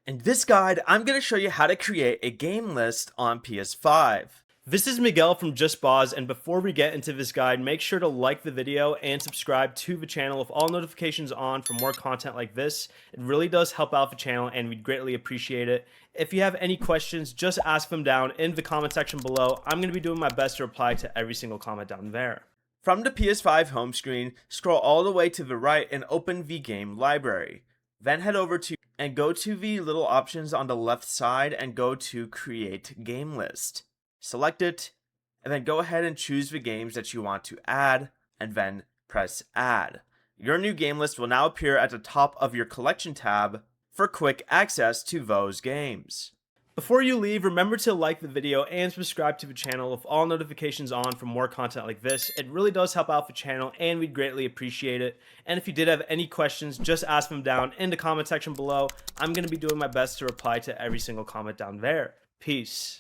In this guide, I'm going to show you how to create a game list on PS5. This is Miguel from Just Boz, and before we get into this guide, make sure to like the video and subscribe to the channel with all notifications on for more content like this. It really does help out the channel and we'd greatly appreciate it. If you have any questions, just ask them down in the comment section below. I'm going to be doing my best to reply to every single comment down there. From the PS5 home screen, scroll all the way to the right and open the game library. Then head over to and go to the little options on the left side and go to Create Game List. Select it, and then go ahead and choose the games that you want to add, and then press Add. Your new game list will now appear at the top of your Collection tab for quick access to those games. Before you leave, remember to like the video and subscribe to the channel with all notifications on for more content like this. It really does help out the channel and we'd greatly appreciate it. And if you did have any questions, just ask them down in the comment section below. I'm going to be doing my best to reply to every single comment down there. Peace.